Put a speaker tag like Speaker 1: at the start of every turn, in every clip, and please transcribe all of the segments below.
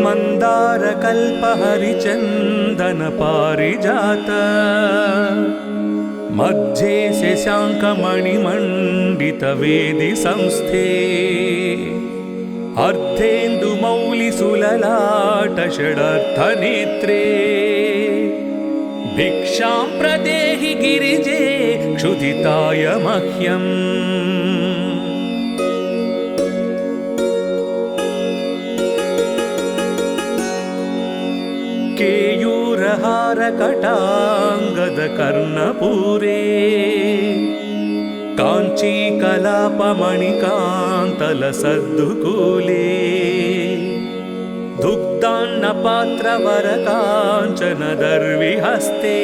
Speaker 1: मन्दारकल्पहरिचन्दन पारिजात मध्ये शशाङ्कमणिमण्डितवेदि संस्थे अर्धेन्दुमौलिसुललाटषडर्थनेत्रे भिक्षां प्रदेहि गिरिजे क्षुधिताय मह्यम्। केयूरहारकटाङ्गदकर्णपूरे काञ्चीकलापमणिकान्तलसद्दुकूले दुग्धान्नपात्रवरकाञ्चनदर्विहस्ते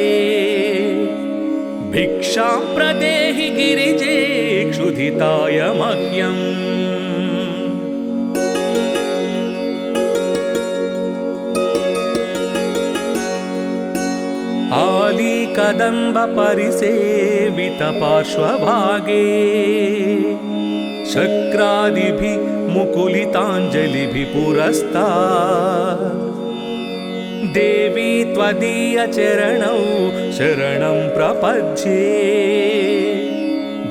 Speaker 1: भिक्षां प्रदेहि गिरिजे क्षुधिताय मह्यम्। आलीकदम्बपरिसेवितपार्श्वभागे शक्रादिभिः मुकुलिताञ्जलिभिः पुरस्तात् देवी त्वदीयचरणौ शरणं प्रपद्ये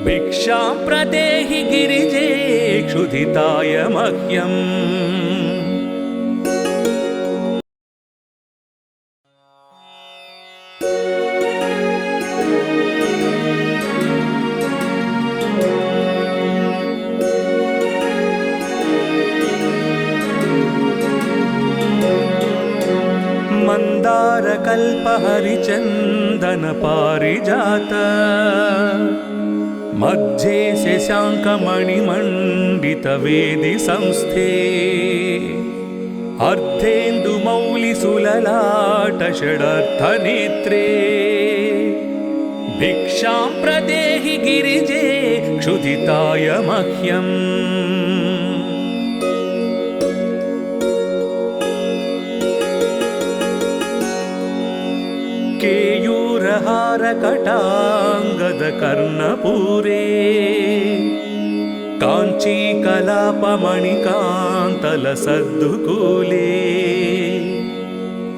Speaker 1: भिक्षां प्रदेहि गिरिजे क्षुधिताय मह्यम्। मन्दारकल्पहरिचन्दन पारिजात मध्ये शशाङ्कमणिमण्डितवेदि संस्थे अर्धेन्दुमौलिसुललाटषडर्थनेत्रे भिक्षां प्रदेहि गिरिजे क्षुधिताय मह्यम्। केयूरहारकटाङ्गदकर्णपूरे काञ्चीकलापमणिकान्तलसद्दुकूले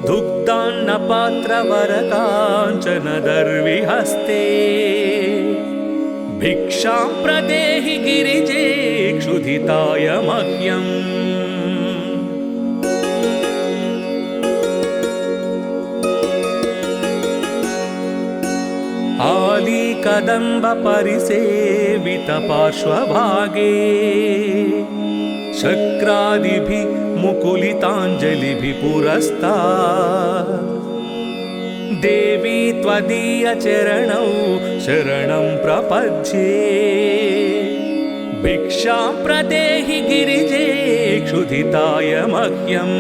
Speaker 1: दुग्धान्नपात्रवरकाञ्चनदर्विहस्ते भिक्षां प्रदेहि गिरिजे क्षुधिताय मह्यम्। आलीकदम्बपरिसेवितपार्श्वभागे शक्रादिभिः मुकुलिताञ्जलिभिः पुरस्तात् देवी त्वदीयचरणौ शरणं प्रपद्ये भिक्षां प्रदेहि गिरिजे क्षुधिताय मह्यम्।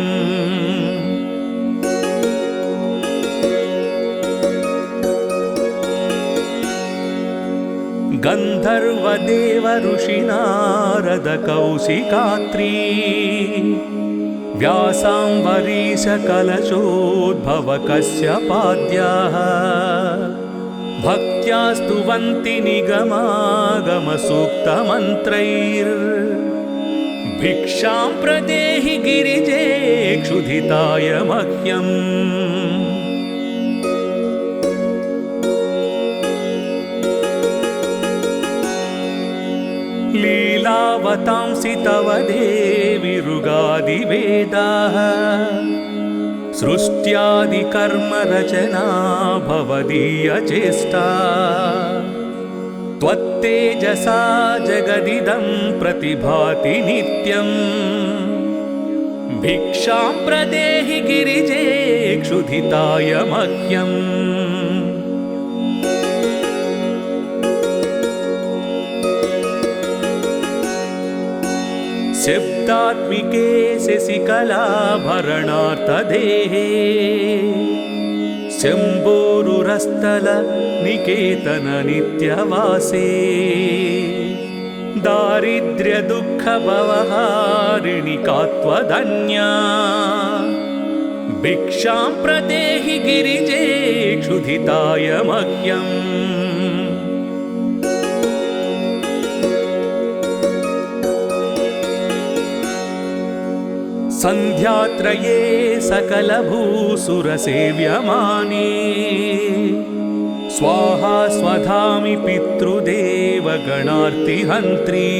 Speaker 1: गन्धर्वदेवऋषिनारदकौशिकात्री व्यासाम्बरीशकलशोद्भवकश्यपाद्याः भक्त्या स्तुवन्ति निगमागमसूक्तमन्त्रैर्भिक्षां प्रदेहि गिरिजे क्षुधिताय मह्यम्। लीलावतांसि तव देवि ऋगादिवेदाः सृष्ट्यादिकर्मरचना भवदीयचेष्टा त्वत्तेजसा जगदिदं प्रतिभाति नित्यम् भिक्षां प्रदेहि गिरिजे क्षुधिताय मह्यम्। शब्दात्मिके शशिकलाभरणार्थदेहे शम्भोरुरस्थल निकेतन नित्यवासे दारिद्र्यदुःखभवहारिणि का त्वदन्या भिक्षां प्रदेहि गिरिजे क्षुधिताय मह्यम् सन्ध्यात्रये सकलभूसुरसेव्यमाने स्वाहा स्वधामि पितृदेवगणार्तिहन्त्री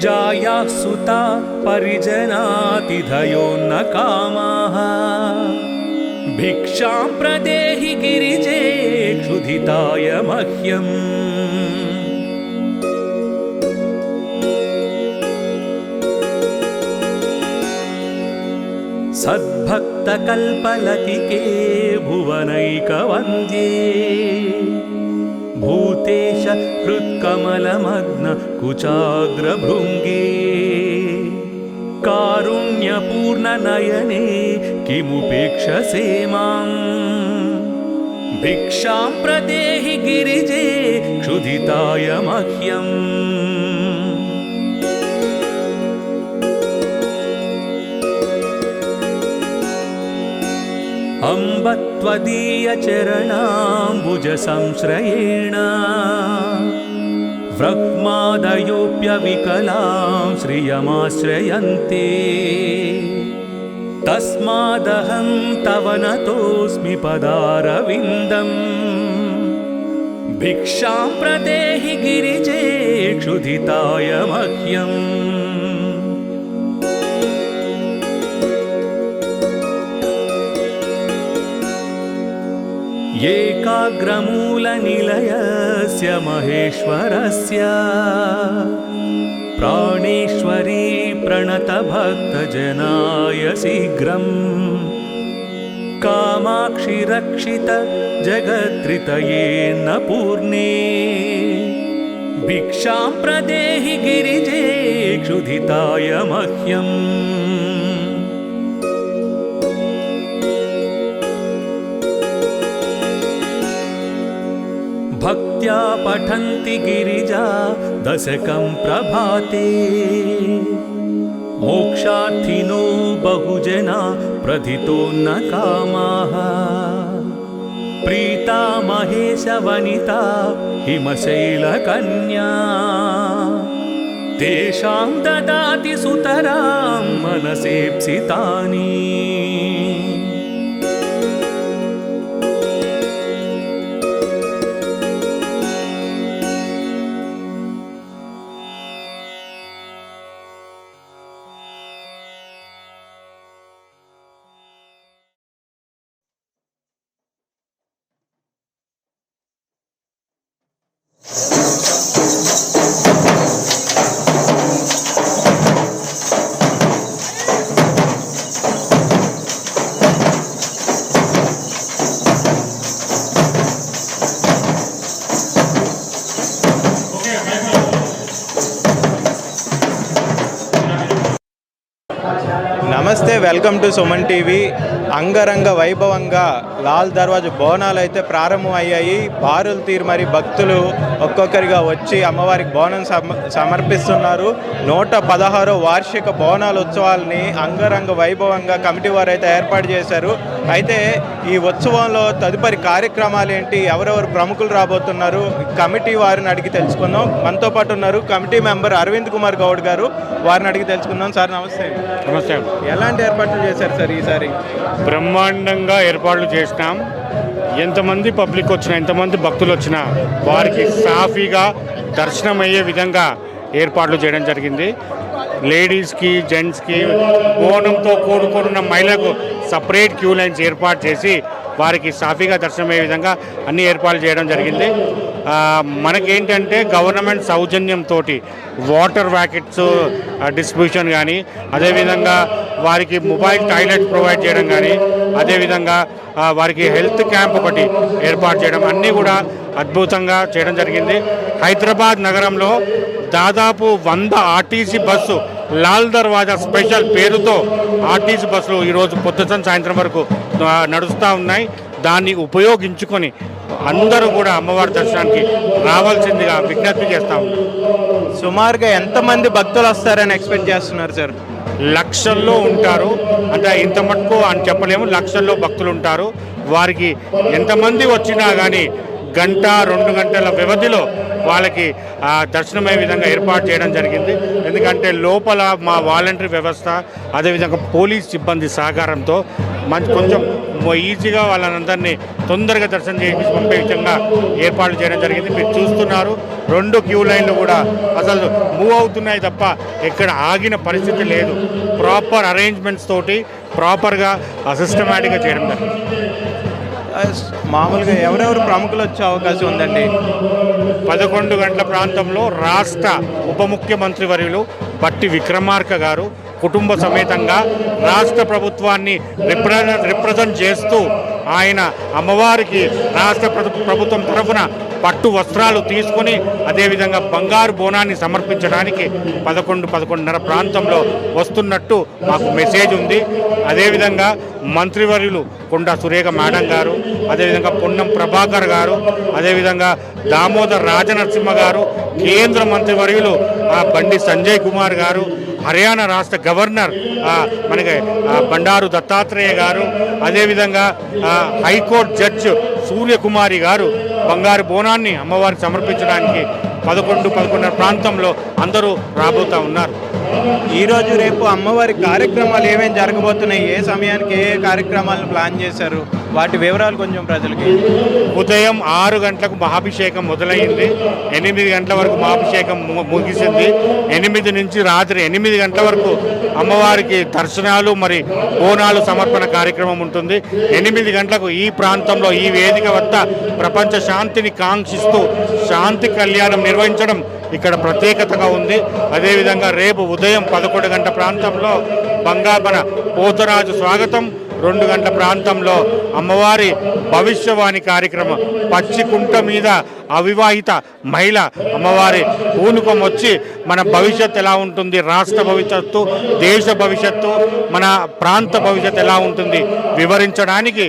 Speaker 1: जायाः सुता परिजनातिथयोन्न कामाः भिक्षां प्रदेहि गिरिजे क्षुधिताय मह्यम् सद्भक्तकल्पलतिके भुवनैकवन्द्ये भूतेश हृत्कमलमग्न कुचाग्रभृङ्गे कारुण्यपूर्णनयने किमुपेक्षसे माम् भिक्षां प्रदेहि गिरिजे क्षुधिताय मह्यम् अम्ब त्वदीयचरणाम्बुजसंश्रयेण व्रह्मादयोऽप्यविकलां श्रियमाश्रयन्ते तस्मादहं तव नतोऽस्मि पदारविन्दम् भिक्षां प्रदेहि गिरिजे क्षुधिताय मह्यम् एकाग्रमूलनिलयस्य महेश्वरस्य प्राणेश्वरी प्रणतभक्तजनाय शीघ्रम् कामाक्षि रक्षित जगत्त्रितयेन्न पूर्णे भिक्षां प्रदेहि गिरिजे क्षुधिताय मह्यम् भक्त्या पठन्ति गिरिजा दशकं प्रभाते मोक्षार्थिनो बहुजना प्रथितोन्न कामाः प्रीता महेशवनिता हिमशैलकन्या तेषां ददाति सुतरां मनसेप्सितानि
Speaker 2: నమస్తే, వెల్కమ్ టు సుమన్ టీవీ. అంగరంగ వైభవంగా లాల్ దర్వాజా బోనాలు అయితే ప్రారంభం అయ్యాయి. బారులు తీరు మరి భక్తులు ఒక్కొక్కరిగా వచ్చి అమ్మవారికి బోనం సమర్పిస్తున్నారు. 116వ వార్షిక బోనాల ఉత్సవాలని అంగరంగ వైభవంగా కమిటీ వారు అయితే ఏర్పాటు చేశారు. అయితే ఈ ఉత్సవంలో తదుపరి కార్యక్రమాలు ఏంటి, ఎవరెవరు ప్రముఖులు రాబోతున్నారు, కమిటీ వారిని అడిగి తెలుసుకుందాం. మనతో పాటు ఉన్నారు కమిటీ మెంబర్ అరవింద్ కుమార్ గౌడ్ గారు. వారిని అడిగి తెలుసుకుందాం. సార్ నమస్తే.
Speaker 3: నమస్తే.
Speaker 2: ఎలాంటి ఏర్పాట్లు చేశారు సార్ ఈసారి?
Speaker 3: బ్రహ్మాండంగా ఏర్పాట్లు చేసినాం. ఎంతమంది పబ్లిక్ వచ్చినా, ఎంతమంది భక్తులు వచ్చినా వారికి సాఫీగా దర్శనం అయ్యే విధంగా ఏర్పాట్లు చేయడం జరిగింది. లేడీస్కి, జెంట్స్కి, బోనంతో కూడుకున్న మహిళలకు సపరేట్ క్యూ లైన్స్ ఏర్పాటు చేసి వారికి సాఫీగా దర్శనమయ్యే విధంగా అన్ని ఏర్పాట్లు చేయడం జరిగింది. మనకేంటంటే గవర్నమెంట్ సౌజన్యంతో వాటర్ వ్యాకెట్స్ డిస్ట్రిబ్యూషన్ కానీ, అదేవిధంగా వారికి మొబైల్ టాయిలెట్ ప్రొవైడ్ చేయడం కానీ, అదేవిధంగా వారికి హెల్త్ క్యాంప్ ఒకటి ఏర్పాటు చేయడం, అన్నీ కూడా అద్భుతంగా చేయడం జరిగింది. హైదరాబాద్ నగరంలో దాదాపు 100 ఆర్టీసీ బస్సు లాల్ దర్వాజా స్పెషల్ పేరుతో ఆర్టీసీ బస్సులు ఈరోజు పొద్దున సాయంత్రం వరకు నడుస్తూ ఉన్నాయి. దాన్ని ఉపయోగించుకొని అందరూ కూడా అమ్మవారి దర్శనానికి రావాల్సిందిగా విజ్ఞప్తి చేస్తాం.
Speaker 2: సుమారుగా ఎంతమంది భక్తులు వస్తారని ఎక్స్పెక్ట్ చేస్తున్నారు సార్?
Speaker 3: లక్షల్లో ఉంటారు. అంటే ఇంత మటుకు అని చెప్పలేము, లక్షల్లో భక్తులు ఉంటారు. వారికి ఎంతమంది వచ్చినా కానీ గంట 2 గంటల వ్యవధిలో వాళ్ళకి దర్శనమయ్యే విధంగా ఏర్పాటు చేయడం జరిగింది. ఎందుకంటే లోపల మా వాలంటరీ వ్యవస్థ, అదేవిధంగా పోలీస్ సిబ్బంది సహకారంతో కొంచెం ఈజీగా వాళ్ళందరినీ తొందరగా దర్శనం చేయించి పంపే విధంగా ఏర్పాట్లు చేయడం జరిగింది. మీరు చూస్తున్నారు 2 క్యూ లైన్లు కూడా అసలు మూవ్ అవుతున్నాయి తప్ప ఎక్కడ ఆగిన పరిస్థితి లేదు. ప్రాపర్ అరేంజ్మెంట్స్ తోటి ప్రాపర్గా సిస్టమేటిక్గా చేయడం జరిగింది.
Speaker 2: మామూలుగా ఎవరెవరు ప్రముఖులు వచ్చే అవకాశం ఉందండి?
Speaker 3: 11 గంటల ప్రాంతంలో రాష్ట్ర ఉప ముఖ్యమంత్రి వర్యులు బట్టి విక్రమార్క గారు కుటుంబ సమేతంగా రాష్ట్ర ప్రభుత్వాన్ని రిప్రజెంట్ చేస్తూ ఆయన అమ్మవారికి రాష్ట్ర ప్రభుత్వం తరఫున పట్టు వస్త్రాలు తీసుకొని అదేవిధంగా బంగారు బోనాన్ని సమర్పించడానికి 11-11:30 ప్రాంతంలో వస్తున్నట్టు మాకు మెసేజ్ ఉంది. అదేవిధంగా మంత్రివర్యులు కొండా సురేఖ మేడం గారు, అదేవిధంగా పొన్నం ప్రభాకర్ గారు, అదేవిధంగా దామోదర్ రాజనరసింహ గారు, కేంద్ర మంత్రివర్యులు బండి సంజయ్ కుమార్ గారు, హర్యానా రాష్ట్ర గవర్నర్ మనకి బండారు దత్తాత్రేయ గారు, అదేవిధంగా హైకోర్టు జడ్జి సూర్యకుమారి గారు బంగారు బోనాన్ని అమ్మవారికి సమర్పించడానికి 11-11:30 ప్రాంతంలో అందరూ రాబోతూ ఉన్నారు.
Speaker 2: ఈరోజు రేపు అమ్మవారి కార్యక్రమాలు ఏమేమి జరగబోతున్నాయి, ఏ సమయానికి ఏ కార్యక్రమాలను ప్లాన్ చేశారు, వాటి వివరాలు కొంచెం ప్రజలకి.
Speaker 3: ఉదయం 6 గంటలకు మహాభిషేకం మొదలైంది, 8 గంటల వరకు మహాభిషేకం ముగిసింది. 8 నుంచి రాత్రి 8 గంటల వరకు అమ్మవారికి దర్శనాలు మరి బోనాలు సమర్పణ కార్యక్రమం ఉంటుంది. 8 గంటలకు ఈ ప్రాంతంలో ఈ వేదిక వద్ద ప్రపంచ శాంతిని కాంక్షిస్తూ శాంతి కళ్యాణం నిర్వహించడం ఇక్కడ ప్రత్యేకతగా ఉంది. అదేవిధంగా రేపు ఉదయం 11 గంటల ప్రాంతంలో బంగాబన పోతరాజు స్వాగతం, 2 గంటల ప్రాంతంలో అమ్మవారి భవిష్యవాణి కార్యక్రమం, పచ్చికుంట మీద అవివాహిత మహిళ అమ్మవారి పూనుకం వచ్చి మన భవిష్యత్తు ఎలా ఉంటుంది, రాష్ట్ర భవిష్యత్తు, దేశ భవిష్యత్తు, మన ప్రాంత భవిష్యత్తు ఎలా ఉంటుంది వివరించడానికి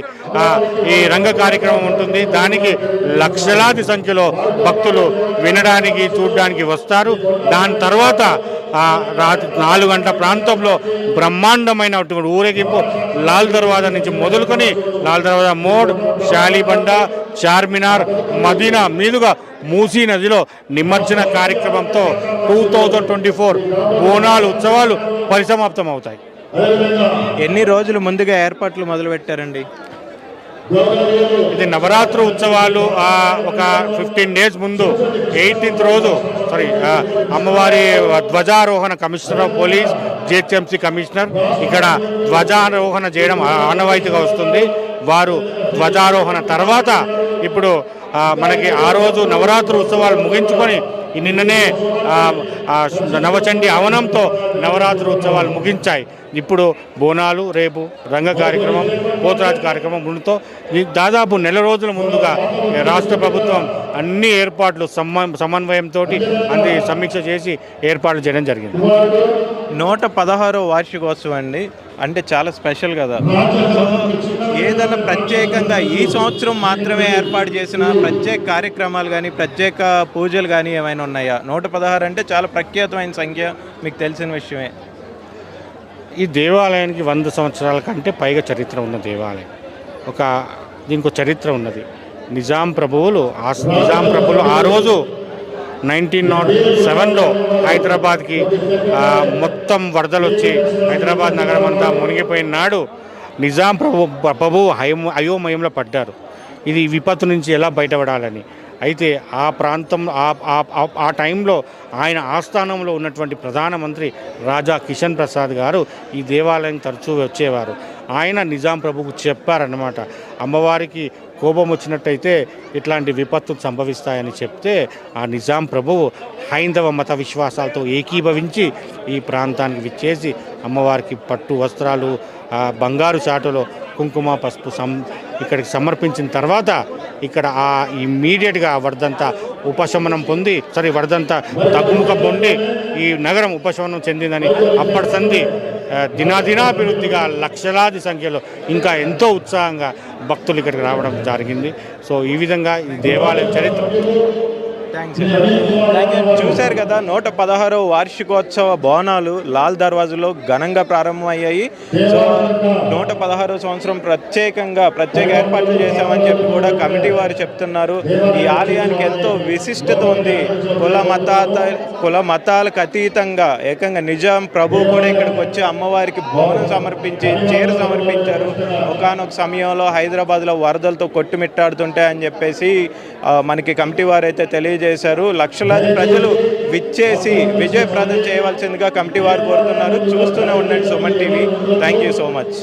Speaker 3: ఈ రంగ కార్యక్రమం ఉంటుంది. దానికి లక్షలాది సంఖ్యలో భక్తులు వినడానికి చూడడానికి వస్తారు. దాని తర్వాత రాత్రి 4 గంటల ప్రాంతంలో బ్రహ్మాండమైనటువంటి ఊరేగింపు లాల్ దర్వాజా నుంచి మొదలుకొని లాల్ దర్వాజా మోడ్, శాలిబండ, చార్మినార్, మదీనా మీదుగా మూసీ నదిలో నిమజ్జన కార్యక్రమంతో 2024 బోనాలు ఉత్సవాలు పరిసమాప్తం అవుతాయి.
Speaker 2: ఎన్ని రోజులు ముందుగా ఏర్పాట్లు మొదలుపెట్టారండి?
Speaker 3: ఇది నవరాత్రి ఉత్సవాలు ఒక 15 డేస్ ముందు 18th రోజు అమ్మవారి ధ్వజారోహణ commissioner of police, GHMC commissioner ఇక్కడ ధ్వజారోహణ చేయడం ఆనవాయితీగా వస్తుంది. వారు ధ్వజారోహణ తర్వాత ఇప్పుడు మనకి ఆ రోజు నవరాత్రి ఉత్సవాలు ముగించుకొని నిన్ననే నవచండి హవనంతో నవరాత్రి ఉత్సవాలు ముగించాయి. ఇప్పుడు బోనాలు, రేపు రంగ కార్యక్రమం, పోతరాజు కార్యక్రమం ఉండతో దాదాపు నెల రోజుల ముందుగా రాష్ట్ర ప్రభుత్వం అన్ని ఏర్పాట్లు సమన్వయంతో అన్ని సమీక్ష చేసి ఏర్పాట్లు చేయడం జరిగింది.
Speaker 2: 116వ వార్షికోత్సవం అండి, అంటే చాలా స్పెషల్ కదా. సో ఏదైనా ప్రత్యేకంగా ఈ సంవత్సరం మాత్రమే ఏర్పాటు చేసిన ప్రత్యేక కార్యక్రమాలు కానీ ప్రత్యేక పూజలు కానీ ఏమైనా ఉన్నాయా? 116 అంటే చాలా ప్రఖ్యాతమైన సంఖ్య, మీకు తెలిసిన విషయమే.
Speaker 3: ఈ దేవాలయానికి 100 సంవత్సరాల కంటే పైగా చరిత్ర ఉన్న దేవాలయం. దీనికి చరిత్ర ఉన్నది. నిజాం ప్రభువులు ఆ రోజు 1907లో హైదరాబాద్కి మొత్తం వరదలు వచ్చి హైదరాబాద్ నగరం అంతా మునిగిపోయిన నాడు నిజాం ప్రభువు అయోమయంలో పడ్డారు. ఇది విపత్తు నుంచి ఎలా బయటపడాలని. అయితే ఆ ప్రాంతం ఆ టైంలో ఆయన ఆస్థానంలో ఉన్నటువంటి ప్రధానమంత్రి రాజా కిషన్ ప్రసాద్ గారు ఈ దేవాలయం తరచూ వచ్చేవారు. ఆయన నిజాం ప్రభుకు చెప్పారన్నమాట, అమ్మవారికి కోపం వచ్చినట్టయితే ఇట్లాంటి విపత్తులు సంభవిస్తాయని చెప్తే ఆ నిజాం ప్రభువు హైందవ మత విశ్వాసాలతో ఏకీభవించి ఈ ప్రాంతానికి విచ్చేసి అమ్మవారికి పట్టు వస్త్రాలు, బంగారు చాటులో కుంకుమ పసుపు ఇక్కడికి సమర్పించిన తర్వాత ఇక్కడ ఇమ్మీడియట్గా వరదంతా ఉపశమనం పొంది వరదంతా తగ్గుముఖ పొంది ఈ నగరం ఉపశమనం చెందిందని అప్పటి సంధి దినాదినాభివృద్ధిగా లక్షలాది సంఖ్యలో ఇంకా ఎంతో ఉత్సాహంగా భక్తులు ఇక్కడికి రావడం జరిగింది. సో ఈ విధంగా ఈ దేవాలయం చరిత్ర.
Speaker 2: థ్యాంక్స్. చూశారు కదా, 116వ వార్షికోత్సవ బోనాలు లాల్ దర్వాజులో ఘనంగా ప్రారంభమయ్యాయి. సో 116వ సంవత్సరం ప్రత్యేక ఏర్పాట్లు చేశామని చెప్పి కూడా కమిటీ వారు చెప్తున్నారు. ఈ ఆలయానికి ఎంతో విశిష్టత ఉంది. కుల మతాలకు అతీతంగా ఏకంగా నిజాం ప్రభు కూడా ఇక్కడికి వచ్చి అమ్మవారికి బోనం సమర్పించి చీర సమర్పించారు. ఒకానొక సమయంలో హైదరాబాద్లో వరదలతో కొట్టుమిట్టాడుతుంటాయి అని చెప్పేసి మనకి కమిటీ వారు అయితే తెలియజేశారు. లక్షలాది ప్రజలు విచ్చేసి విజయప్రదం చేయవలసిందిగా కమిటీ వారు కోరుతున్నారు. చూస్తూనే ఉండండి Suman TV. Thank you so much.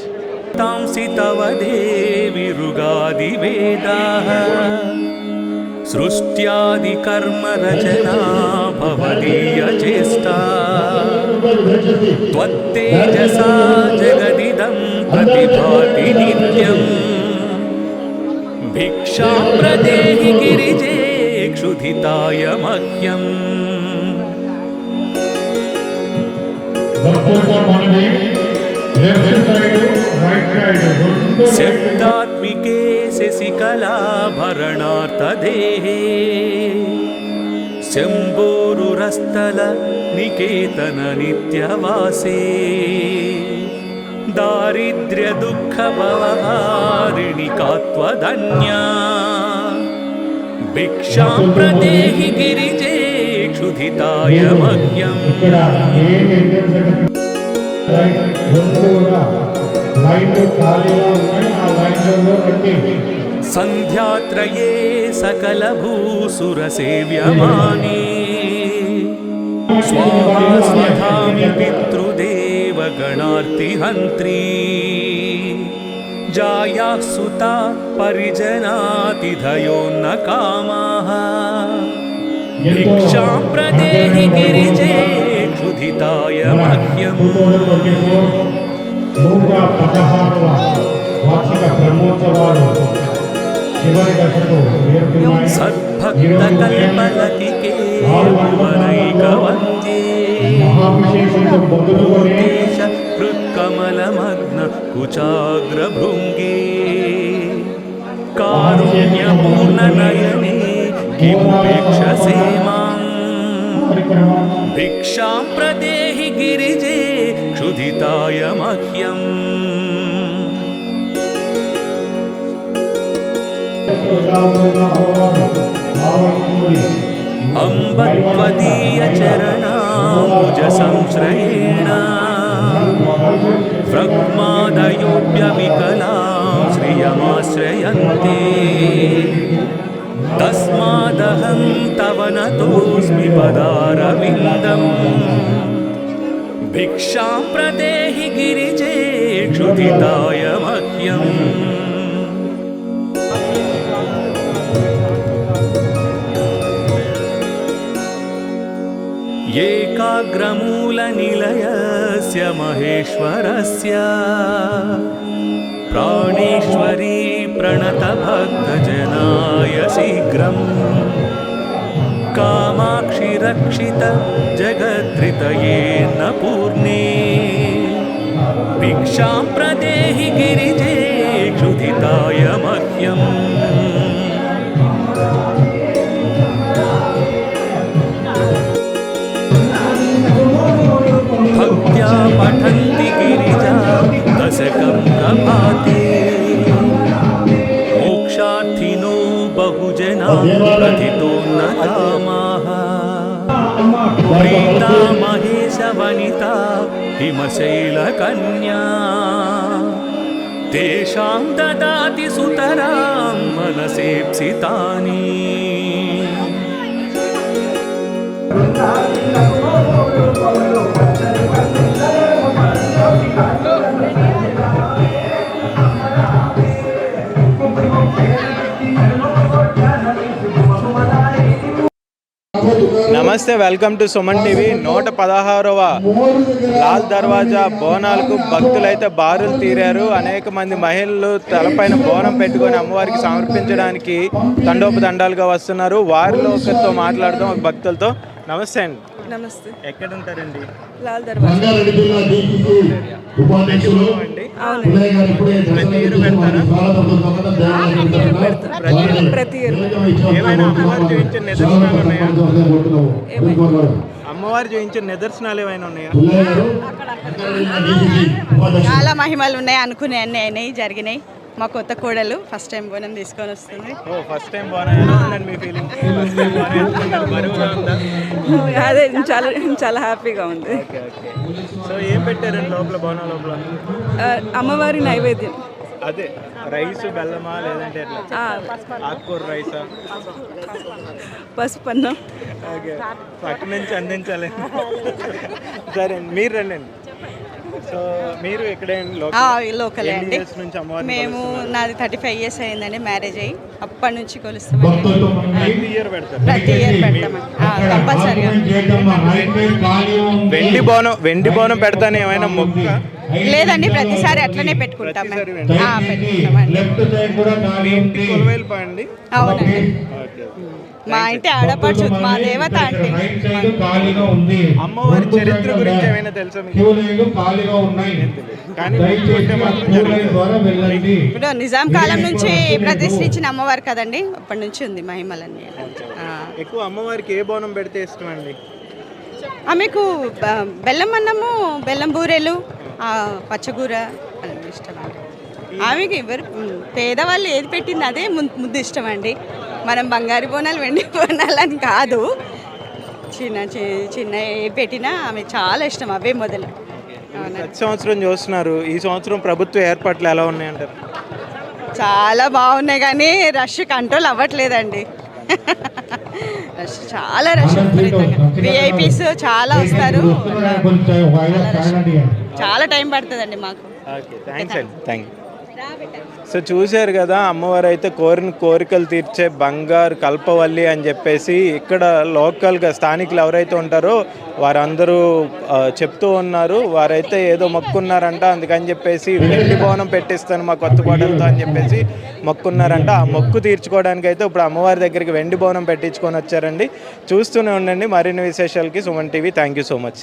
Speaker 1: సృష్ట్యాది కర్మ రచనా భవదీయ చేష్టా త్వత్తేజసా జగదిదం ప్రతిభాతి నిత్యం భిక్షాం ప్రదేహి గిరిజే క్షుధితాయ మహ్యం. శబ్దాత్మికే శశికళాభరణార్థదేహే శంభోరురస్థల నికేతన నిత్యవాసే దారిద్ర్య దుఃఖ భవహారిణి కాత్వధన్యా భిక్షాం ప్రదేహి గిరిజే క్షుధితాయ మహ్యం. సంధ్యాత్రయే సకల భూసుర సేవ్యమానే స్వాహా స్వధామి పితృదేవ గణార్తిహంత్రీ జాయాః సుతా పరిజనాతిథయోన్న కామాః భిక్షాం ప్రదేహి గిరిజే క్షుధితాయ మహ్యం. సద్భక్త కల్పలతికే వరైకవందే దేశ హృత్కమలమగ్న కుచాగ్రభృంగే కారుణ్యపూర్ణ నయనే కిముపేక్షసే మాం భిక్షాం ప్రదేహి గిరిజే క్షుధితాయ మహ్యం. అంబ త్వదీయ చరణాంబుజ సంశ్రయేణ ఫ్రగ్మాదయోప్యవికలాం శ్రియమాశ్రయంతే తస్మాదహం తవ నతోస్మి పదారవిందం భిక్షాం ప్రదేహి గిరిజే క్షుధితాయ మహ్యం. ఏకాగ్రమూలనిలయస్య మహేశ్వరస్య ప్రాణేశ్వరీ ప్రణతభక్తజనాయ శీఘ్రం కామాక్షి రక్షిత జగద్రితయేన పూర్ణే భిక్షాం ప్రదేహి గిరిజే క్షుధితాయ మహ్యం. భక్త్యా పఠంతి గిరిజా దశకం ప్రభాతే మోక్షార్థినో బహుజనా ప్రథితోన్న కామాః ప్రీతా మహేశ వనితా హిమశైలకన్యా తేషాం దదాతి సుతరాం మనసేప్సితాని.
Speaker 2: నమస్తే, వెల్కమ్ టు సుమన్ టీవీ. 116వ లాల్ దర్వాజా బోనాలకు భక్తులైతే బారులు తీరారు. అనేక మంది మహిళలు తలపైన బోనం పెట్టుకొని అమ్మవారికి సమర్పించడానికి తండోపతండాలుగా వస్తున్నారు. వారిలో ఒకరితో మాట్లాడదాం, ఒక భక్తులతో. నమస్తే అండి.
Speaker 4: నమస్తే.
Speaker 2: ఎక్కడ ఉంటారండి?
Speaker 4: లాల్ దర్వాజా.
Speaker 2: అండి
Speaker 4: అవునండి.
Speaker 2: ప్రతి ఇయర్ పెడతారా?
Speaker 4: ప్రతి ఇయర్
Speaker 2: ఏమైనా అమ్మవారు చూపించిన నిదర్శనాలు ఉన్నాయా? అమ్మవారు చూపించిన నిదర్శనాలు ఏమైనా ఉన్నాయా?
Speaker 5: చాలా మహిమలు ఉన్నాయి, అనుకునే అన్నీ అయినాయి, జరిగినాయి. మా కొత్త కోడలు ఫస్ట్ టైం బోనం తీసుకొని వస్తుంది.
Speaker 2: ఓ ఫస్ట్ టైం బాగా ఎలా ఉందండి మీ ఫీలింగ్? ఫస్ట్ టైం బాగా వెళ్తున్నారు, బరువుగా ఉందా?
Speaker 4: అదే చాలా చాలా హ్యాపీగా ఉంది.
Speaker 2: Okay okay. సో ఏం పెట్టారండి లోపల, బోనం లోపల?
Speaker 4: అమ్మవారి నైవేద్యం.
Speaker 2: అదే రైస్ బెల్లమా లేదంటే ఎట్లా? ఆకుకూర రైసా?
Speaker 4: పసుపు అన్నం.
Speaker 2: ఓకే, పక్క నుంచి అందించాలి. సరే అండి, మీరు రండి. సో మీరు ఇక్కడే
Speaker 5: లోకలే అండి.
Speaker 2: నుంచి అమ్మవారిని
Speaker 5: మేము
Speaker 2: కొలుస్తున్నారు?
Speaker 5: నాది 35 years అయిందండి మ్యారేజ్ అయ్యి. అప్పటి నుంచి కొలుస్తామండి.
Speaker 2: ప్రతి ఇయర్ పెడతారు?
Speaker 5: ప్రతి ఇయర్ పెడతామండి కంపల్సరీగా.
Speaker 2: వెండి బోనం పెడతాను ఏమైనా మొక్క?
Speaker 5: లేదండి, ప్రతిసారి అట్లనే పెట్టుకుంటాం మేము.
Speaker 2: ప్రతిసారి
Speaker 5: పెట్టుకుంటామండి.
Speaker 2: ఇంటి కొలువేలు పండి.
Speaker 5: అవునండి,
Speaker 2: ఓకే.
Speaker 5: మా ఇంటి ఆడపడుచు, మా దేవత అంటే.
Speaker 2: అమ్మవారి చరిత్ర గురించి ఏమైనా తెలుసా మీకు? కానీ మొక్కుకుంటే మాత్రం జరుగుతుంది.
Speaker 5: ఇప్పుడు నిజాం కాలం నుంచి ప్రతిష్ఠించిన అమ్మవారు కదండి, అప్పటి నుంచి ఉంది మహిమలన్నీ.
Speaker 2: ఎక్కువ అమ్మవారికి ఏ బోనం పెడితే ఇష్టం అండి?
Speaker 5: ఆమెకు బెల్లం అన్నము, బెల్లం బూరెలు, పచ్చగూర అది ఇష్టం అండి. ఆమెకి ఎవరు పేదవాళ్ళు ఏది పెట్టింది అదే ముద్దు ఇష్టం అండి. మనం బంగారు బోనాలు, వెండి బోనాలు అని కాదు, చిన్న ఏ పెట్టినా ఆమె చాలా ఇష్టం, అవే మొదలు.
Speaker 2: ప్రతి సంవత్సరం చూస్తున్నారు, ఈ సంవత్సరం ప్రభుత్వ ఏర్పాట్లు ఎలా ఉన్నాయంటారు?
Speaker 5: చాలా బాగున్నాయి కానీ రష్ కంట్రోల్ అవ్వట్లేదండి. రష్ చాలా రష్, విఐపీస్ చాలా వస్తారు, చాలా టైం పడుతుందండి మాకు.
Speaker 2: ఓకే, థ్యాంక్స్ అండి, థ్యాంక్ యూ. సో చూశారు కదా, అమ్మవారు అయితే కోరిన కోరికలు తీర్చే బంగారు కల్పవల్లి అని చెప్పేసి ఇక్కడ లోకల్గా స్థానికులు ఎవరైతే ఉంటారో వారందరూ చెప్తూ ఉన్నారు. వారైతే ఏదో మొక్కున్నారంట, అందుకని చెప్పేసి వెండి బోనం పెట్టిస్తాను మా కొత్త కోడలతో అని చెప్పేసి మొక్కున్నారంట. ఆ మొక్కు తీర్చుకోవడానికి అయితే ఇప్పుడు అమ్మవారి దగ్గరికి వెండి బోనం పెట్టించుకొని వచ్చారండి. చూస్తూనే ఉండండి మరిన్ని విశేషాలకి Suman TV. Thank you so much.